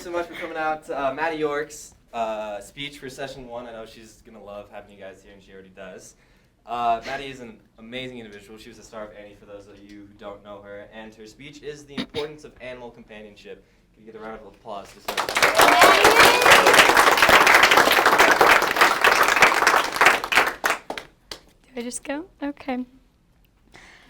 so much for coming out. Maddie York's speech for session 1. I know she's going to love having you guys here, and she already does. Maddie is an amazing individual. She was the star of Annie, for those of you who don't know her. And her speech is the importance of animal companionship. Can you get a round of applause for her? Do I just go? Okay.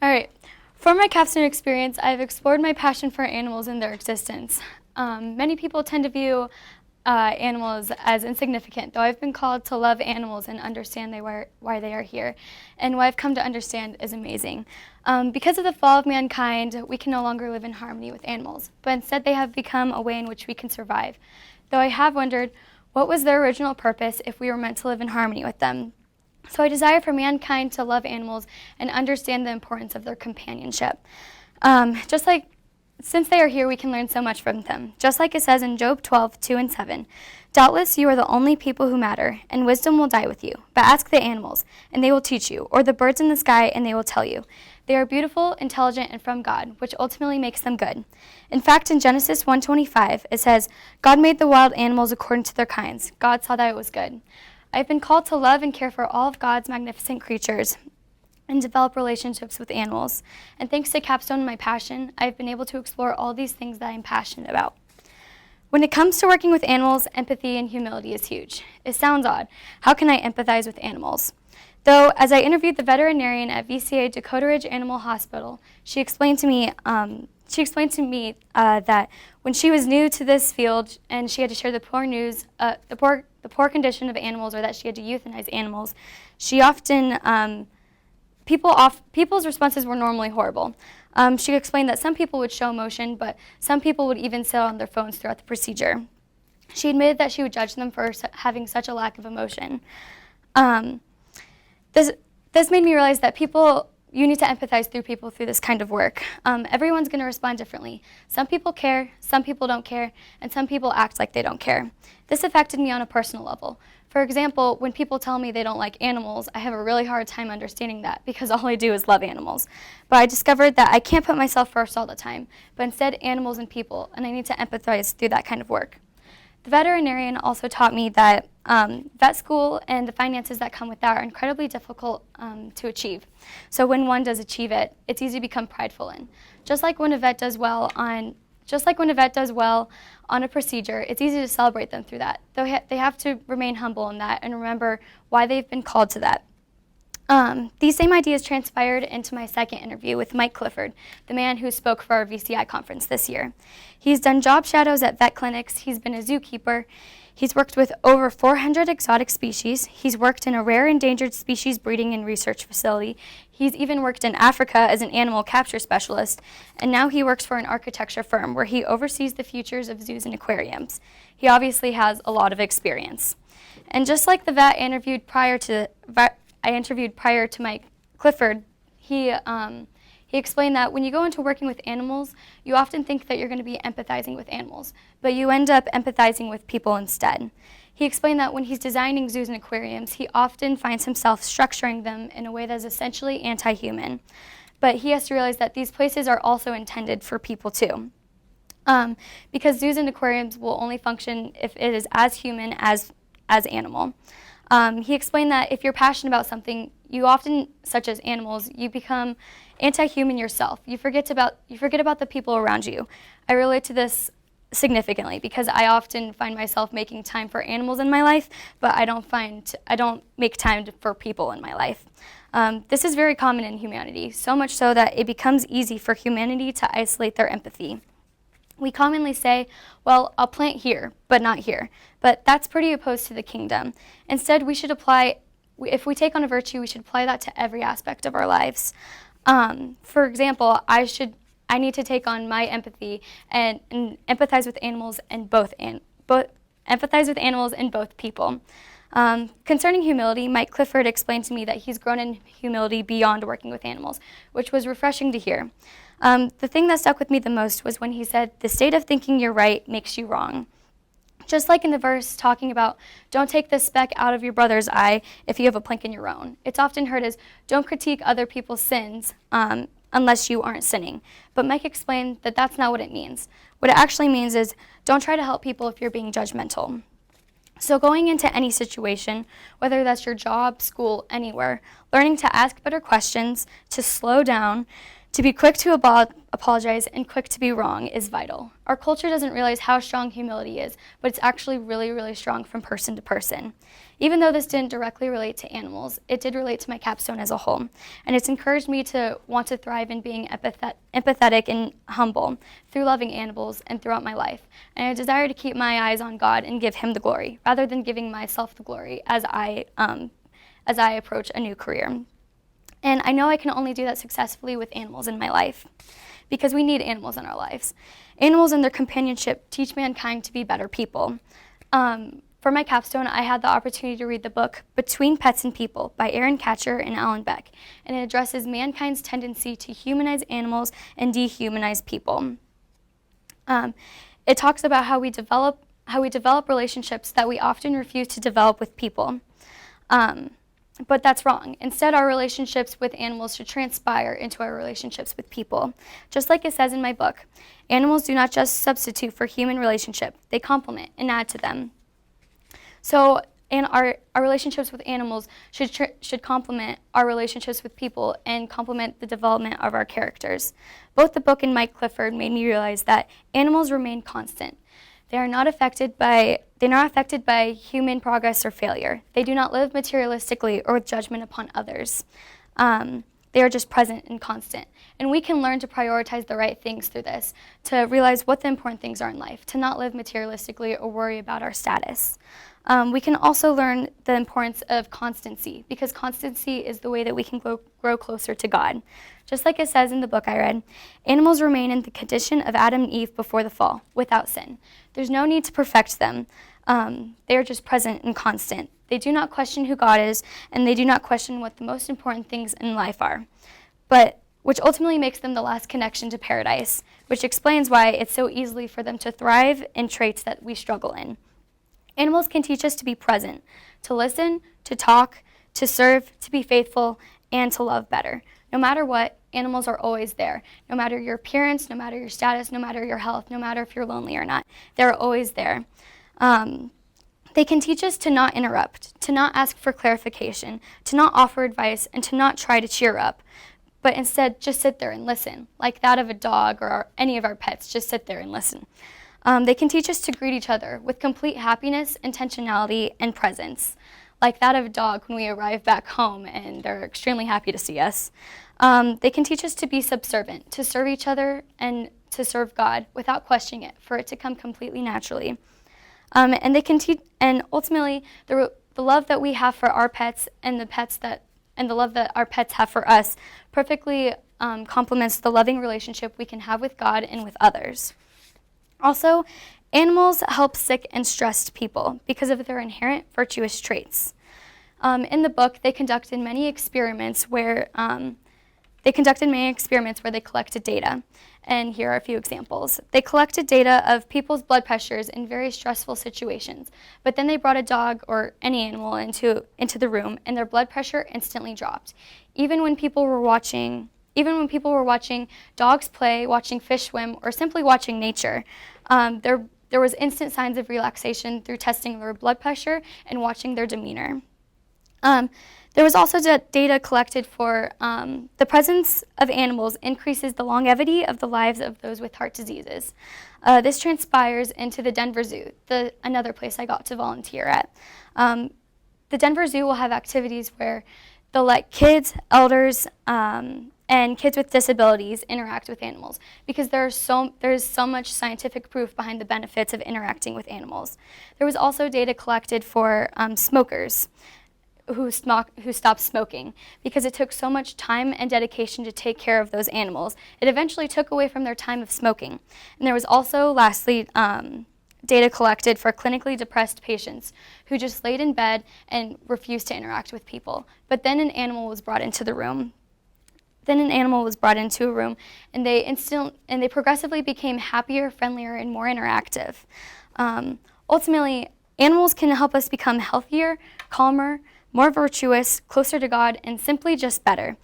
All right. For my Capstone Experience, I've explored my passion for animals and their existence. Many people tend to view animals as insignificant, though I've been called to love animals and understand why they are here. And what I've come to understand is amazing. Because of the fall of mankind, we can no longer live in harmony with animals, but instead they have become a way in which we can survive. Though I have wondered, what was their original purpose if we were meant to live in harmony with them? So I desire for mankind to love animals and understand the importance of their companionship. Since they are here, we can learn so much from them. Just like it says in Job 12:2-7, "Doubtless you are the only people who matter, and wisdom will die with you. But ask the animals, and they will teach you, or the birds in the sky, and they will tell you. They are beautiful, intelligent, and from God, which ultimately makes them good." In fact, in Genesis 1:25, it says, "God made the wild animals according to their kinds. God saw that it was good." I've been called to love and care for all of God's magnificent creatures and develop relationships with animals. And thanks to Capstone and my passion, I've been able to explore all these things that I'm passionate about. When it comes to working with animals, empathy and humility is huge. It sounds odd. How can I empathize with animals? Though, as I interviewed the veterinarian at VCA Dakota Ridge Animal Hospital, she explained to me that when she was new to this field and she had to share the poor condition of animals, or that she had to euthanize animals, she often people's responses were normally horrible. She explained that some people would show emotion, but some people would even sit on their phones throughout the procedure. She admitted that she would judge them for having such a lack of emotion. This made me realize that you need to empathize through people through this kind of work. Everyone's going to respond differently. Some people care, some people don't care, and some people act like they don't care. This affected me on a personal level. For example, when people tell me they don't like animals, I have a really hard time understanding that because all I do is love animals. But I discovered that I can't put myself first all the time, but instead animals and people, and I need to empathize through that kind of work. The veterinarian also taught me that vet school and the finances that come with that are incredibly difficult to achieve. So when one does achieve it, it's easy to become prideful in. Just like when a vet does well on a procedure, it's easy to celebrate them through that. Though they have to remain humble in that and remember why they've been called to that. These same ideas transpired into my second interview with Mike Clifford, the man who spoke for our VCI conference this year. He's done job shadows at vet clinics, he's been a zookeeper, he's worked with over 400 exotic species, he's worked in a rare endangered species breeding and research facility, he's even worked in Africa as an animal capture specialist, and now he works for an architecture firm where he oversees the futures of zoos and aquariums. He obviously has a lot of experience. And just like the vet I interviewed prior to Mike Clifford, he explained that when you go into working with animals, you often think that you're going to be empathizing with animals, but you end up empathizing with people instead. He explained that when he's designing zoos and aquariums, he often finds himself structuring them in a way that is essentially anti-human. But he has to realize that these places are also intended for people too. Because zoos and aquariums will only function if it is as human as animal. He explained that if you're passionate about something, you often, such as animals, you become anti-human yourself. You forget about the people around you. I relate to this significantly because I often find myself making time for animals in my life, but I don't make time for people in my life. This is very common in humanity, so much so that it becomes easy for humanity to isolate their empathy. We commonly say, well, I'll plant here, but not here. But that's pretty opposed to the kingdom. Instead, if we take on a virtue, we should apply that to every aspect of our lives. For example, I need to take on my empathy and empathize with animals and both people. Concerning humility, Mike Clifford explained to me that he's grown in humility beyond working with animals, which was refreshing to hear. The thing that stuck with me the most was when he said, "The state of thinking you're right makes you wrong." Just like in the verse talking about, don't take the speck out of your brother's eye if you have a plank in your own. It's often heard as, don't critique other people's sins unless you aren't sinning. But Mike explained that that's not what it means. What it actually means is don't try to help people if you're being judgmental. So going into any situation, whether that's your job, school, anywhere, learning to ask better questions, to slow down, to be quick to apologize, and quick to be wrong is vital. Our culture doesn't realize how strong humility is, but it's actually really, really strong from person to person. Even though this didn't directly relate to animals, it did relate to my capstone as a whole. And it's encouraged me to want to thrive in being empathetic and humble through loving animals and throughout my life. And I desire to keep my eyes on God and give him the glory, rather than giving myself the glory as I approach a new career. And I know I can only do that successfully with animals in my life, because we need animals in our lives. Animals and their companionship teach mankind to be better people. For my capstone, I had the opportunity to read the book Between Pets and People by Aaron Katcher and Alan Beck, and it addresses mankind's tendency to humanize animals and dehumanize people. It talks about how we develop relationships that we often refuse to develop with people. But that's wrong. Instead, our relationships with animals should transpire into our relationships with people. Just like it says in my book, animals do not just substitute for human relationship, they complement and add to them. So, and our relationships with animals should complement our relationships with people and complement the development of our characters. Both the book and Mike Clifford made me realize that animals remain constant. They are not affected by human progress or failure. They do not live materialistically or with judgment upon others. They are just present and constant. And we can learn to prioritize the right things through this, to realize what the important things are in life, to not live materialistically or worry about our status. We can also learn the importance of constancy, because constancy is the way that we can grow closer to God. Just like it says in the book I read, animals remain in the condition of Adam and Eve before the fall, without sin. There's no need to perfect them. They are just present and constant. They do not question who God is, and they do not question what the most important things in life are, but which ultimately makes them the last connection to paradise, which explains why it's so easy for them to thrive in traits that we struggle in. Animals can teach us to be present, to listen, to talk, to serve, to be faithful, and to love better. No matter what, animals are always there. No matter your appearance, no matter your status, no matter your health, no matter if you're lonely or not, they're always there. They can teach us to not interrupt, to not ask for clarification, to not offer advice, and to not try to cheer up, but instead just sit there and listen, like that of a dog or any of our pets, just sit there and listen. They can teach us to greet each other with complete happiness, intentionality, and presence, like that of a dog when we arrive back home and they're extremely happy to see us. They can teach us to be subservient, to serve each other and to serve God without questioning it, for it to come completely naturally. And they can teach, and ultimately, the love that we have for our pets and the love that our pets have for us perfectly complements the loving relationship we can have with God and with others. Also, animals help sick and stressed people because of their inherent virtuous traits. In the book, they conducted many experiments where they collected data. And here are a few examples. They collected data of people's blood pressures in very stressful situations, but then they brought a dog or any animal into the room, and their blood pressure instantly dropped. Even when people were watching dogs play, watching fish swim, or simply watching nature, there was instant signs of relaxation through testing their blood pressure and watching their demeanor. There was also data collected for the presence of animals increases the longevity of the lives of those with heart diseases. This transpires into the Denver Zoo, another place I got to volunteer at. The Denver Zoo will have activities where they'll let kids, elders, and kids with disabilities interact with animals, because there's so much scientific proof behind the benefits of interacting with animals. There was also data collected for smokers who stopped smoking, because it took so much time and dedication to take care of those animals. It eventually took away from their time of smoking. And there was also, lastly, data collected for clinically depressed patients who just laid in bed and refused to interact with people. But then an animal was brought into the room. And they progressively became happier, friendlier, and more interactive. Ultimately, animals can help us become healthier, calmer, more virtuous, closer to God, and simply just better.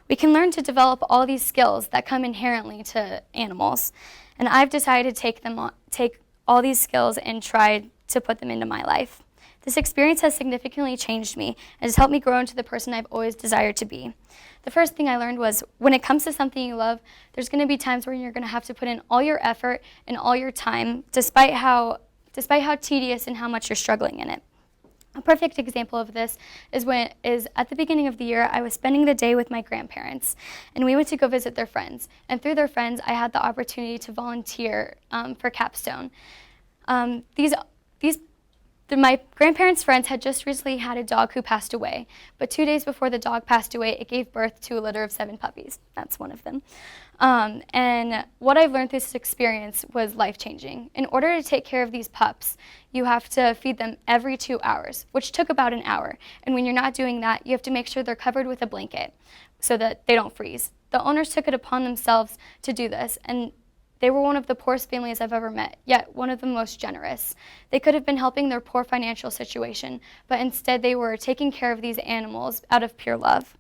We can learn to develop all these skills that come inherently to animals. And I've decided to take all these skills and try to put them into my life. This experience has significantly changed me and has helped me grow into the person I've always desired to be. The first thing I learned was when it comes to something you love, there's going to be times where you're going to have to put in all your effort and all your time, despite how tedious and how much you're struggling in it. A perfect example of this is at the beginning of the year, I was spending the day with my grandparents, and we went to go visit their friends. And through their friends, I had the opportunity to volunteer for Capstone. My grandparents' friends had just recently had a dog who passed away, but 2 days before the dog passed away, it gave birth to a litter of 7 puppies. That's one of them. And what I've learned through this experience was life-changing. In order to take care of these pups, you have to feed them every 2 hours, which took about an hour. And when you're not doing that, you have to make sure they're covered with a blanket so that they don't freeze. The owners took it upon themselves to do this, and they were one of the poorest families I've ever met, yet one of the most generous. They could have been helping their poor financial situation, but instead they were taking care of these animals out of pure love.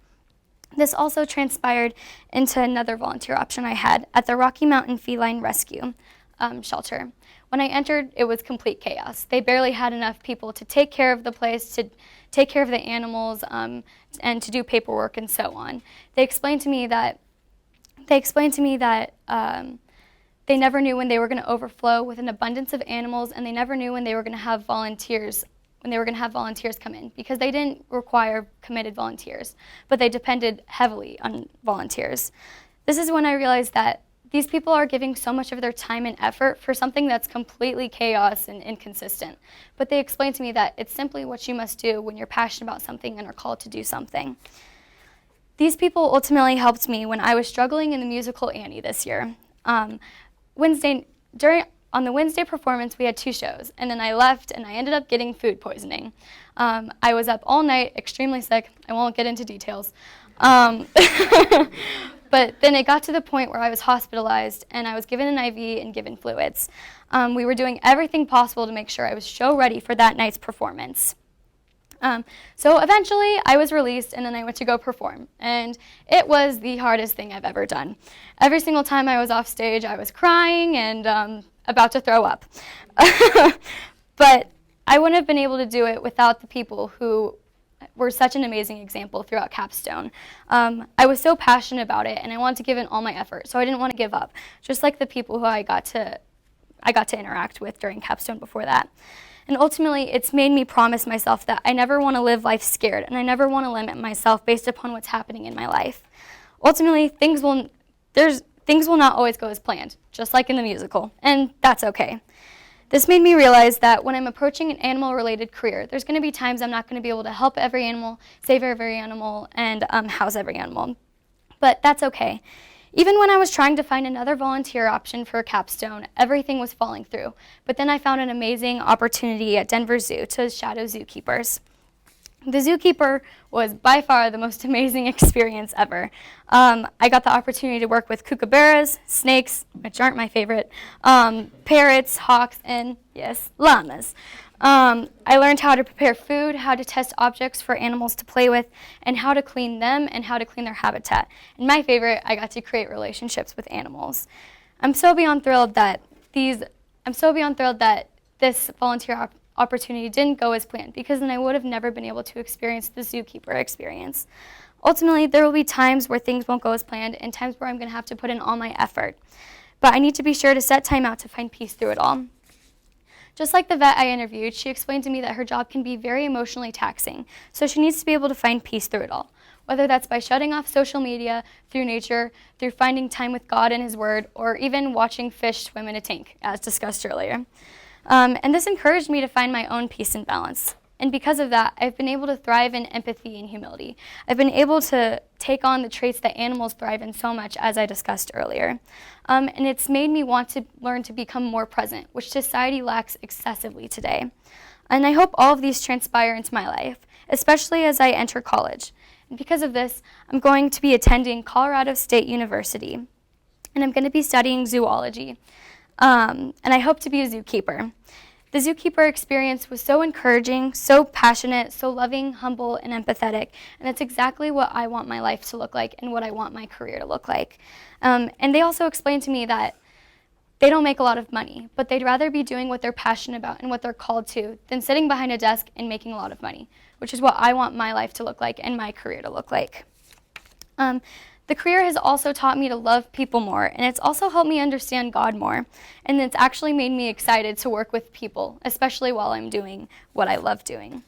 This also transpired into another volunteer option I had at the Rocky Mountain Feline Rescue shelter. When I entered, it was complete chaos. They barely had enough people to take care of the place, to take care of the animals, and to do paperwork and so on. They explained to me that they never knew when they were going to overflow with an abundance of animals, and they never knew when they were going to have volunteers come in, because they didn't require committed volunteers, but they depended heavily on volunteers. This is when I realized that these people are giving so much of their time and effort for something that's completely chaos and inconsistent. But they explained to me that it's simply what you must do when you're passionate about something and are called to do something. These people ultimately helped me when I was struggling in the musical Annie this year. On the Wednesday performance, we had 2 shows, and then I left, and I ended up getting food poisoning. I was up all night, extremely sick. I won't get into details. But then it got to the point where I was hospitalized, and I was given an IV and given fluids. We were doing everything possible to make sure I was show ready for that night's performance. So eventually I was released, and then I went to go perform, and it was the hardest thing I've ever done. Every single time I was off stage, I was crying and about to throw up. But I wouldn't have been able to do it without the people who were such an amazing example throughout Capstone. I was so passionate about it, and I wanted to give in all my effort, so I didn't want to give up, just like the people who I got to interact with during Capstone before that. And ultimately, it's made me promise myself that I never want to live life scared, and I never want to limit myself based upon what's happening in my life. Ultimately, things will not always go as planned, just like in the musical, and that's okay. This made me realize that when I'm approaching an animal-related career, there's going to be times I'm not going to be able to help every animal, save every animal, and house every animal. But that's okay. Even when I was trying to find another volunteer option for Capstone, everything was falling through. But then I found an amazing opportunity at Denver Zoo to shadow zookeepers. The zookeeper was by far the most amazing experience ever. I got the opportunity to work with kookaburras, snakes, which aren't my favorite, parrots, hawks, and yes, llamas. I learned how to prepare food, how to test objects for animals to play with, and how to clean them and how to clean their habitat. And my favorite, I got to create relationships with animals. I'm so beyond thrilled that this volunteer opportunity didn't go as planned, because then I would have never been able to experience the zookeeper experience. Ultimately, there will be times where things won't go as planned and times where I'm going to have to put in all my effort. But I need to be sure to set time out to find peace through it all. Just like the vet I interviewed, she explained to me that her job can be very emotionally taxing, so she needs to be able to find peace through it all, whether that's by shutting off social media, through nature, through finding time with God and His Word, or even watching fish swim in a tank, as discussed earlier. And this encouraged me to find my own peace and balance. And because of that, I've been able to thrive in empathy and humility. I've been able to take on the traits that animals thrive in so much, as I discussed earlier. And it's made me want to learn to become more present, which society lacks excessively today. And I hope all of these transpire into my life, especially as I enter college. And because of this, I'm going to be attending Colorado State University, and I'm going to be studying zoology. And I hope to be a zookeeper. The zookeeper experience was so encouraging, so passionate, so loving, humble, and empathetic, and that's exactly what I want my life to look like and what I want my career to look like. And they also explained to me that they don't make a lot of money, but they'd rather be doing what they're passionate about and what they're called to than sitting behind a desk and making a lot of money, which is what I want my life to look like and my career to look like. The career has also taught me to love people more, and it's also helped me understand God more, and it's actually made me excited to work with people, especially while I'm doing what I love doing.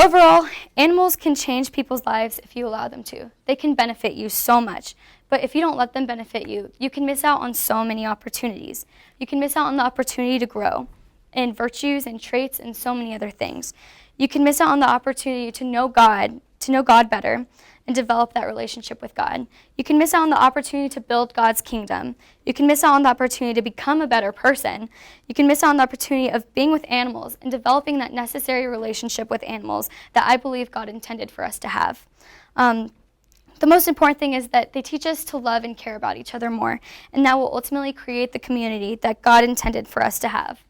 Overall, animals can change people's lives if you allow them to. They can benefit you so much, but if you don't let them benefit you, you can miss out on so many opportunities. You can miss out on the opportunity to grow in virtues and traits and so many other things. You can miss out on the opportunity to know God better, and develop that relationship with God. You can miss out on the opportunity to build God's kingdom. You can miss out on the opportunity to become a better person. You can miss out on the opportunity of being with animals and developing that necessary relationship with animals that I believe God intended for us to have. The most important thing is that they teach us to love and care about each other more, and that will ultimately create the community that God intended for us to have.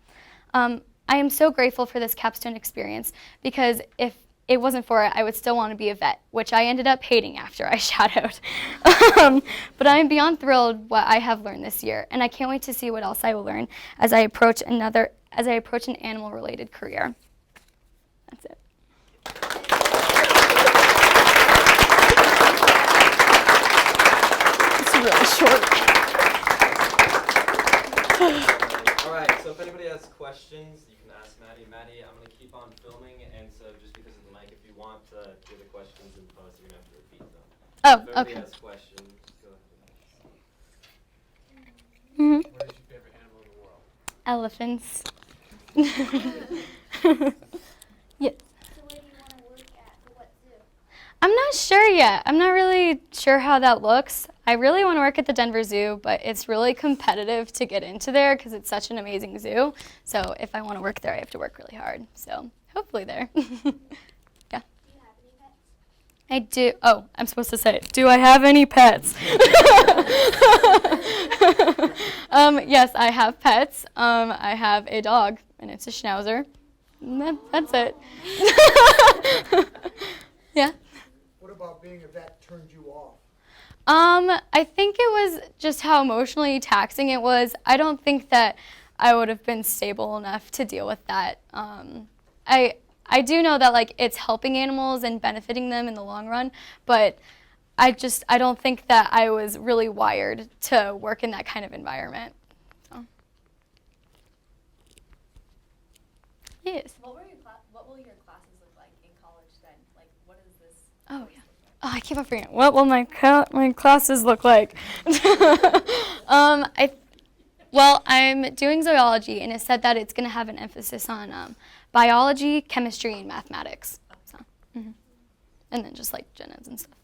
I am so grateful for this Capstone experience, because if it wasn't for it, I would still want to be a vet, which I ended up hating after I shadowed. But I am beyond thrilled what I have learned this year, and I can't wait to see what else I will learn as I approach an animal-related career. That's it. It's really short. All right, so if anybody has questions, you can ask Maddie. Maddie, I'm going to keep on filming, and so just because of the mic, if you want to hear the questions in post, you're going to have to repeat them. Oh, if anybody okay. has questions, go ahead. Mm-hmm. What is your favorite animal in the world? Elephants. Yes. So where do you want to work at? What zoo? I'm not sure yet. I'm not really sure how that looks. I really want to work at the Denver Zoo, but it's really competitive to get into there because it's such an amazing zoo. So if I want to work there, I have to work really hard. So hopefully there. Yeah. Do you have any pets? I do. Oh, I'm supposed to say, do I have any pets? Yes, I have pets. I have a dog, and it's a schnauzer. And that's it. Yeah. What about being a vet turned you off? I think it was just how emotionally taxing it was. I don't think that I would have been stable enough to deal with that. I do know that like it's helping animals and benefiting them in the long run, but I don't think that I was really wired to work in that kind of environment. So. Yes. What will your classes look like in college then? Like, what is this? Oh yeah. Oh, I keep on forgetting. What will my classes look like? I'm doing zoology, and it said that it's going to have an emphasis on biology, chemistry, and mathematics. So, and then just like gen eds and stuff.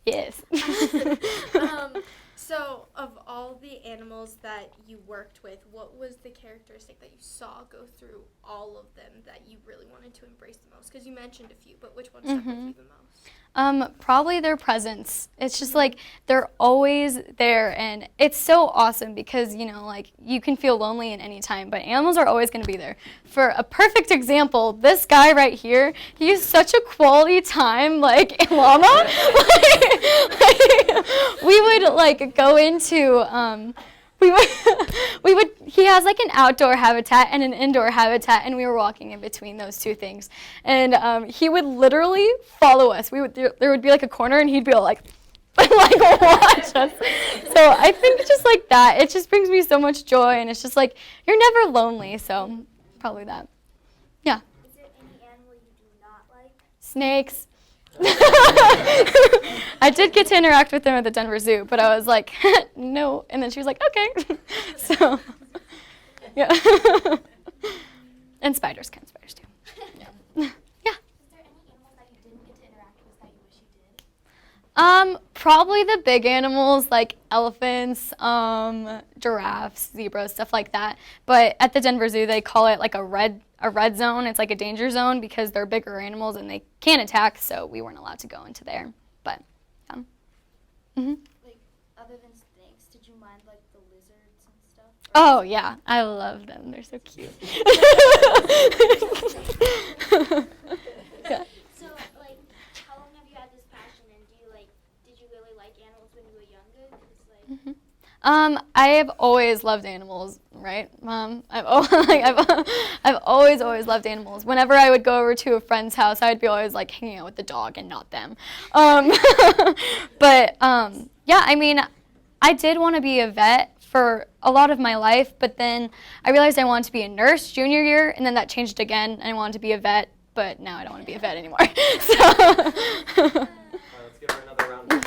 Yes. So, of all the animals that you worked with, what was the characteristic that you saw go through all of them that you really wanted to embrace the most? Because you mentioned a few, but which one stuck with you the most? Probably their presence. It's just like they're always there, and it's so awesome because, you know, like you can feel lonely at any time, but animals are always going to be there. For a perfect example, this guy right here, he has such a quality time, like in llama. We would like go into he has like an outdoor habitat and an indoor habitat, and we were walking in between those two things, and he would literally follow us. There would be like a corner, and he'd be all like watch us. So I think just like that, it just brings me so much joy, and it's just like you're never lonely. So probably that. Yeah. Is there any animal you do not like? Snakes. I did get to interact with them at the Denver Zoo, but I was like, no. And then she was like, okay. So, yeah. And spiders too. Yeah. Yeah. Is there any animals that you didn't get to interact with that you wish you did? Probably the big animals like elephants, giraffes, zebras, stuff like that. But at the Denver Zoo, they call it like a red zone. It's like a danger zone because they're bigger animals and they can attack, so we weren't allowed to go into there. But, Like, other than snakes, did you mind, like, the lizards and stuff? Oh, yeah. I love them. They're so cute. Yeah. So, like, how long have you had this passion, and did you really like animals when you were younger? 'Cause, like, I have always loved animals, right, Mom? I've always loved animals. Whenever I would go over to a friend's house, I would be always like hanging out with the dog and not them. But yeah, I mean, I did want to be a vet for a lot of my life, but then I realized I wanted to be a nurse junior year, and then that changed again, and I wanted to be a vet, but now I don't want to be a vet anymore. So. All right, let's give her another round of